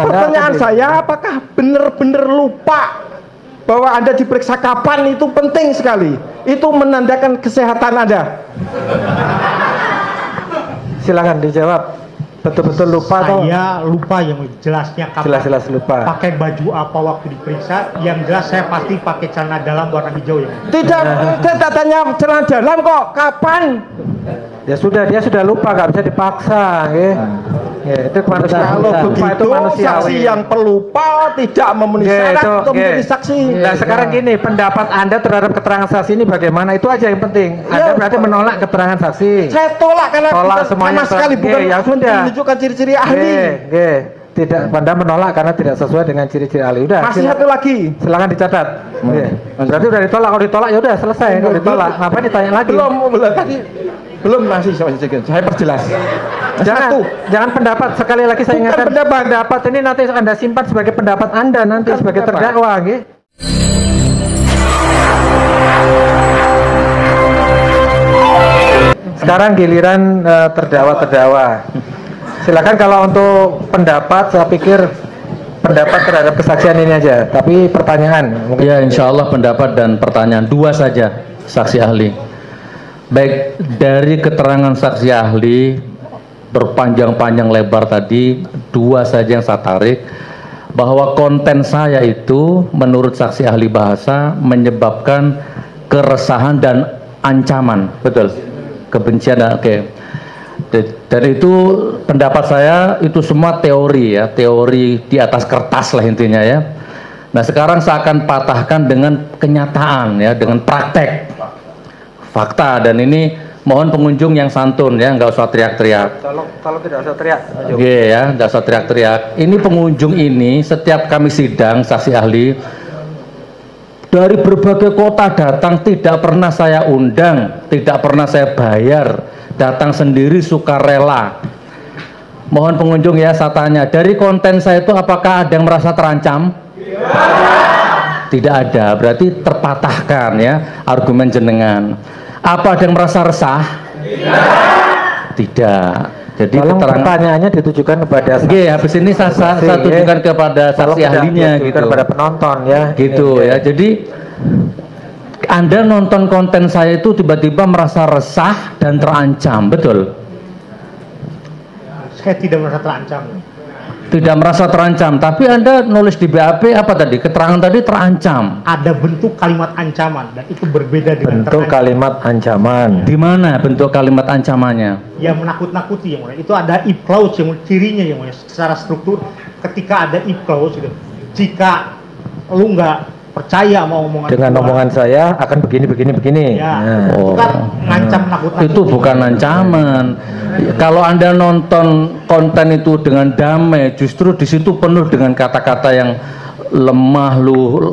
Pertanyaan saya, apakah benar-benar lupa bahwa Anda diperiksa kapan? Itu penting sekali. Itu menandakan kesehatan Anda. Silakan dijawab. Betul-betul lupa atau? Saya lupa yang jelasnya kapan. Jelas-jelas lupa. Pakai baju apa waktu diperiksa? Yang jelas saya pasti pakai celana dalam warna hijau ya. Tidak, saya tanya celana dalam kok. Kapan? Ya sudah, dia sudah lupa, nggak bisa dipaksa. Ya, itu manusia. Kalau begitu, saksi yang pelupa tidak memenuhi syarat untuk menjadi saksi. Nah sekarang gini, pendapat Anda terhadap keterangan saksi ini bagaimana? Itu aja yang penting. Anda berarti menolak keterangan saksi. Saya tolak karena semuanya sama sekali bukan ya sudah. menunjukkan ciri-ciri ahli. Tidak, Anda menolak karena tidak sesuai dengan ciri-ciri ahli. Udah. Masih satu lagi. Silakan dicatat. Berarti udah ditolak. Kalau ditolak ya udah selesai. Kalau ditolak, ngapain ditanya lagi? Belum tadi. Belum masih saya perjelas. Jangan pendapat, sekali lagi saya ingatkan, pendapat ini nanti Anda simpan sebagai pendapat Anda nanti sebagai terdakwa, nggih. Sekarang giliran terdakwa. Silakan kalau untuk pendapat, saya pikir pendapat terhadap kesaksian ini aja, tapi pertanyaan mungkin. Ya, insya Allah pendapat dan pertanyaan dua saja saksi ahli. Baik, dari keterangan saksi ahli berpanjang-panjang lebar tadi, dua saja yang saya tarik, bahwa konten saya itu menurut saksi ahli bahasa menyebabkan keresahan dan ancaman, betul, kebencian. Oke. Dan itu pendapat saya itu semua teori ya, teori di atas kertas lah intinya ya. Nah sekarang saya akan patahkan dengan kenyataan ya, dengan praktek, fakta, dan ini mohon pengunjung yang santun ya, nggak usah teriak-teriak. Kalau tidak usah teriak. Oke ya, nggak usah teriak-teriak. Ini pengunjung ini setiap kami sidang saksi ahli dari berbagai kota datang, tidak pernah saya undang, tidak pernah saya bayar, datang sendiri sukarela. Mohon pengunjung ya, saya tanya, dari konten saya itu apakah ada yang merasa terancam? Tidak ada, berarti terpatahkan ya argumen jenengan. Apa ada yang merasa resah? Tidak. Jadi pertanyaannya ditujukan kepada saksi. Habis ini saya tujukan kepada saksi ahlinya gitu. Kepada penonton ya. Gitu ya. Jadi Anda nonton konten saya itu tiba-tiba merasa resah dan terancam, betul? Saya tidak merasa terancam. Tidak merasa terancam, tapi Anda nulis di BAP apa tadi? Keterangan tadi terancam. Ada bentuk kalimat ancaman dan itu berbeda dengan bentuk terancam. Kalimat ancaman. Di mana bentuk kalimat ancamannya? Yang menakut-nakuti yang mulia. Itu ada if clause yang cirinya yang mulia. Secara struktur ketika ada if clause gitu. Jika lu nggak percaya sama omongan dengan omongan saya akan begini. Ya, itu kan ngancam nakut-nakuti. Itu bukan ancaman. Kalau Anda nonton konten itu dengan damai, justru di situ penuh dengan kata-kata yang lemah,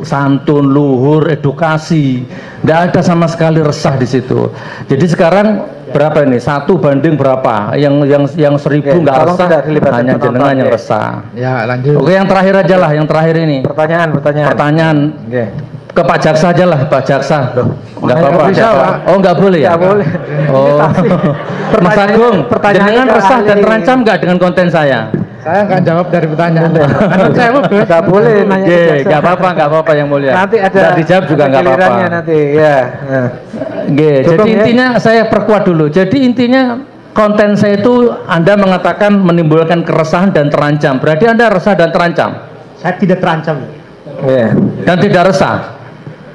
santun, luhur, edukasi. Tidak ada sama sekali resah di situ. Jadi sekarang berapa ini? 1 banding berapa? Yang 1000 nggak resah, hanya jenengan yang resah. Ya lanjut. Oke, yang terakhir aja lah, yang terakhir ini. Pertanyaan. Ke Pak Jaksa aja lah, Pak Jaksa. Nggak apa-apa. Oh nggak boleh ya? Nggak boleh. Oh. Mas Agung, jenengan resah dan terancam nggak dengan konten saya? Saya nggak jawab dari pertanyaan. Saya nggak boleh nanya. Nggak apa-apa yang mulia. Nanti ada. Dijawab juga nggak apa-apa. Nanti ya. Jadi intinya saya perkuat dulu. Jadi intinya konten saya itu Anda mengatakan menimbulkan keresahan dan terancam. Berarti Anda resah dan terancam? Saya tidak terancam. Dan tidak resah?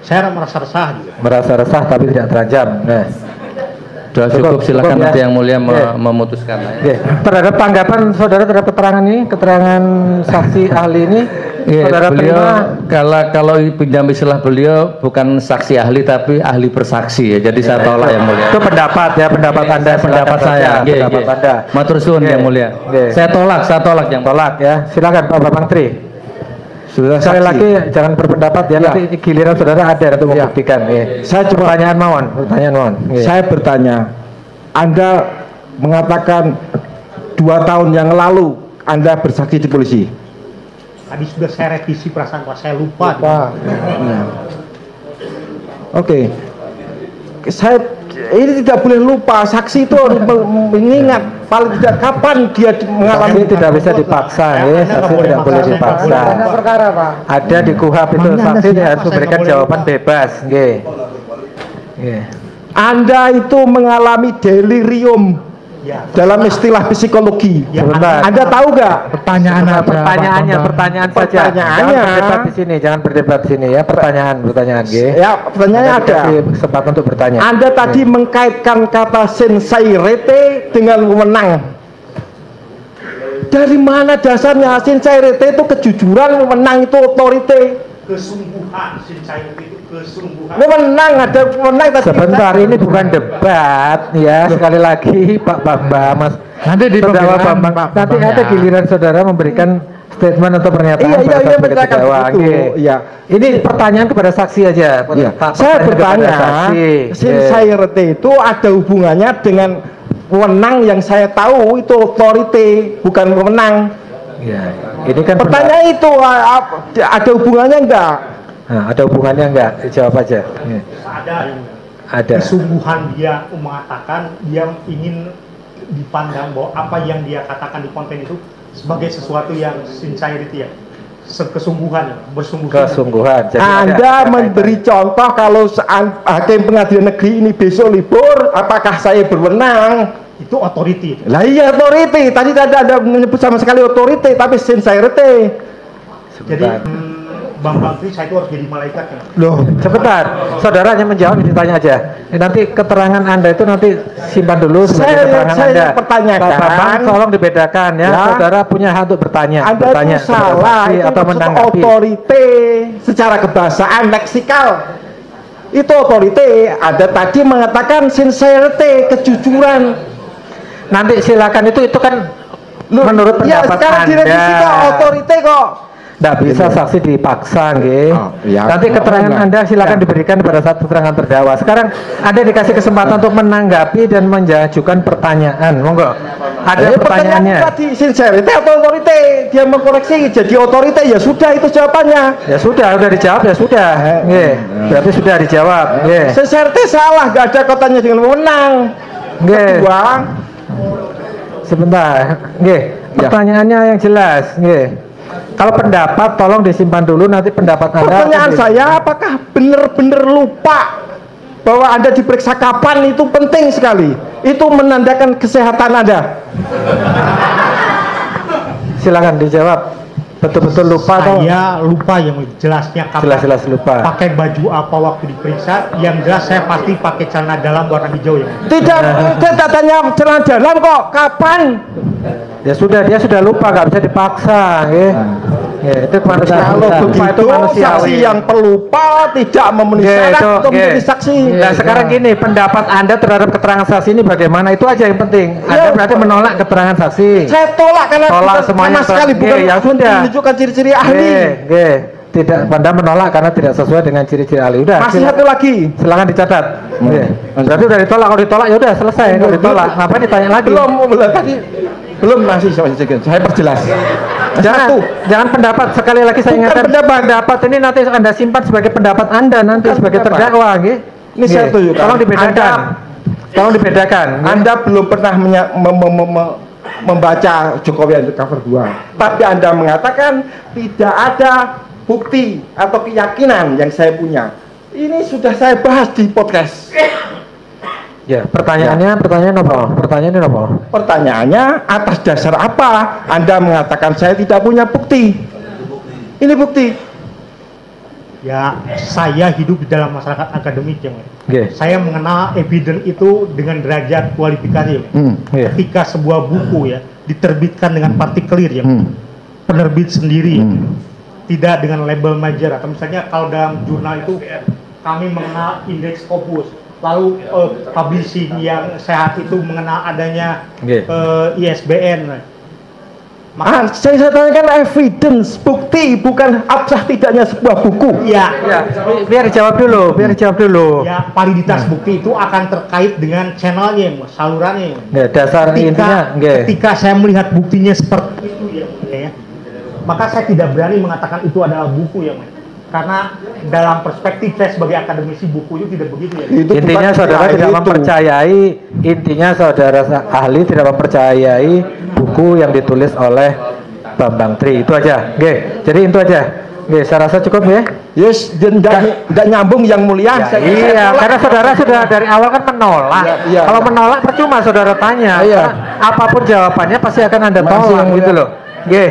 Saya merasa resah juga. Merasa resah tapi tidak terancam. Sudah cukup, silakan nanti yang mulia memutuskan. Terhadap tanggapan saudara terhadap keterangan ini, keterangan saksi ahli ini, saudara beliau terima. kalau pinjam istilah beliau bukan saksi ahli tapi ahli bersaksi ya. Jadi saya tolak yang mulia. Itu pendapat ya, pendapat Anda, pendapat saya. Pendapat Anda. Matur suwun yang mulia. Saya tolak yang tolak ya. Silakan Pak Bambang Tri. Sekali lagi jangan berpendapat ya, nanti giliran saudara ada untuk membuktikan. Saya coba pertanyaan Mawon. Saya bertanya, Anda mengatakan 2 tahun yang lalu Anda bersaksi di polisi. Tadi sudah saya revisi perasaan Pak, saya lupa. Oke. Saya ini tidak boleh lupa, saksi itu harus mengingat paling tidak kapan dia mengalami. Saksi tidak bisa dipaksa, ya. Saksi tidak boleh dipaksa. Perkara, Pak. Ada di KUHP itu saksi harus memberikan jawaban bebas, nggih. Nggih. Anda itu mengalami delirium Ya. dalam istilah psikologi. Ya, Sebentar. Anda tahu nggak? Pertanyaan aja. Pertanyaannya, pertanyaan saja. Pertanyaannya. Jangan berdebat di sini, jangan berdebat di sini ya. Pertanyaan, nggih. Ya, pertanyaannya Anda ada. dikasih kesempatan untuk bertanya. Anda tadi mengkaitkan kata sincerity dengan wewenang. Dari mana dasarnya sincerity itu kejujuran, wewenang itu otorite? Kesungguhan, sincerity itu kesungguhan. Wewenang ada wewenang tadi. Sebentar, ini bukan debat ya. Sekali lagi Pak Bambang, Mas. Nanti di Terdakwa pembelaan, Bambang, Pak nanti Bambang, ada ya. giliran saudara memberikan statement atau pernyataan Iya, pada saat sebagai menceritakan terdakwa. itu. Nggih. Iya. Ini pertanyaan kepada saksi aja. Iya. Pak, Saya pertanyaan kepada bertanya, saksi. sincerity itu ada hubungannya dengan wewenang yang saya tahu itu authority, bukan wewenang. Ya, ini kan Pertanyaan itu ada hubungannya enggak? Nah, ada hubungannya enggak? Jawab aja. Iya. Ada. Kesungguhan dia mengatakan dia ingin dipandang bahwa apa yang dia katakan di konten itu sebagai sesuatu yang sincerity ya, kesungguhan, bersungguh-sungguh. Kesungguhan. Jadi Anda ada memberi contoh kalau hakim pengadilan negeri ini besok libur, apakah saya berwenang? Itu authority. Lah iya authority. Tadi tidak ada menyebut sama sekali authority, tapi sincerity. Jadi Sebentar. Bang Tri saya itu harus jadi malaikat ya. Loh, sebentar. Saudara hanya menjawab, ditanya aja. Nanti keterangan Anda itu nanti simpan dulu sebagai keterangan Saya Anda. pertanyakan. Pak Bambang, tolong dibedakan ya. Ya. Saudara punya hak untuk bertanya. Anda bertanya itu kepada salah, saksi itu atau menanggapi. authority secara kebahasaan leksikal. Itu authority. Anda tadi mengatakan sincerity, kejujuran. Nanti silakan itu kan Loh, menurut ya, pendapat sekarang direvisi Anda. kok authority kok. Tidak bisa saksi dipaksa, nggih. Oh, iya. Nanti keterangan Oh, Anda silakan ya. diberikan pada saat keterangan terdakwa. Sekarang Anda dikasih kesempatan untuk menanggapi dan mengajukan pertanyaan. Monggo. Ada pertanyaannya. Tadi sincerity atau authority? Dia mengkoreksi jadi authority, ya sudah itu jawabannya. Ya sudah dijawab ya sudah. Nggih. Berarti sudah dijawab. Nggih. Sincerity salah, nggak ada kotanya dengan wewenang. Nggih. Kedua, Sebentar. Nggih. Pertanyaannya yang jelas, nggih. Kalau pendapat tolong disimpan dulu, nanti pendapat Anda. pertanyaan saya, apakah benar-benar lupa bahwa Anda diperiksa kapan itu penting sekali. Itu menandakan kesehatan Anda. Silakan dijawab. Betul-betul lupa atau Saya lupa yang jelasnya kapan. jelas-jelas lupa. Pakai baju apa waktu diperiksa? Yang jelas saya pasti pakai celana dalam warna hijau ya. Tidak, tidak tanya celana dalam kok. Kapan? Ya sudah, dia sudah lupa, nggak bisa dipaksa, nggih. Ya, itu manusia. Kalau lupa itu begitu, manusiawi. saksi yang pelupa tidak memenuhi Nggih, syarat itu, untuk nggih. menjadi saksi. Nah, sekarang gini, pendapat Anda terhadap keterangan saksi ini bagaimana? Itu aja yang penting. Anda Ya. berarti menolak keterangan saksi. Saya tolak karena Tolak bukan semuanya, sama sekali Pak. bukan Nggih, ya sudah. menunjukkan ciri-ciri ahli. Nggih. Tidak, Anda menolak karena tidak sesuai dengan ciri-ciri ahli. Udah. Masih silakan. satu lagi. Silakan dicatat. Nggih. Berarti udah ditolak. Kalau ditolak ya udah selesai. Kalau ditolak, ngapain ditanya lagi? Belum tadi. Belum masih saya perjelas. Jangan pendapat, sekali lagi saya Bukan ingatkan, pendapat. ini nanti Anda simpan sebagai pendapat Anda nanti Bukan sebagai pendapat. terdakwa, nggih. Ini saya Nggih. tunjukkan. Tolong dibedakan. Tolong dibedakan. Anda belum pernah membaca Jokowi Undercover 2, tapi Anda mengatakan tidak ada bukti atau keyakinan yang saya punya. Ini sudah saya bahas di podcast. Ya, pertanyaannya apa? Pertanyaannya apa? Pertanyaannya, atas dasar apa Anda mengatakan saya tidak punya bukti? Ini bukti. Ya, saya hidup di dalam masyarakat akademik ya. Mas. Nggih. Saya mengenal evidence itu dengan derajat kualifikasi. Ya. Nggih. Ketika sebuah buku ya diterbitkan dengan partikelir ya, penerbit sendiri, tidak dengan label major atau misalnya kalau dalam jurnal itu kami mengenal indeks Scopus, lalu publishing yang sehat itu mengenal adanya Nggih. ISBN. Saya tanyakan evidence, bukti, bukan absah tidaknya sebuah buku. Ya, Biar dijawab dulu. ya validitas bukti itu akan terkait dengan channelnya, Mas, salurannya. Nggih, dasar intinya, nggih. Ketika saya melihat buktinya seperti itu ya, ya, maka saya tidak berani mengatakan itu adalah buku ya, Mas. Karena dalam perspektif saya sebagai akademisi buku itu tidak begitu ya. Itu Intinya bukan saudara ahli tidak itu. mempercayai, intinya saudara ahli tidak mempercayai buku yang ditulis oleh Bambang Tri. Itu aja. Oke, jadi itu aja. Oke, saya rasa cukup ya. Yes, dan nggak nyambung yang mulia. Ya, iya, tolak. karena saudara sudah dari awal kan menolak. Iya. Kalau menolak percuma saudara tanya. Iya. Karena apapun jawabannya pasti akan Anda Makasih, tolak Yang gitu Mulia. loh. Oke.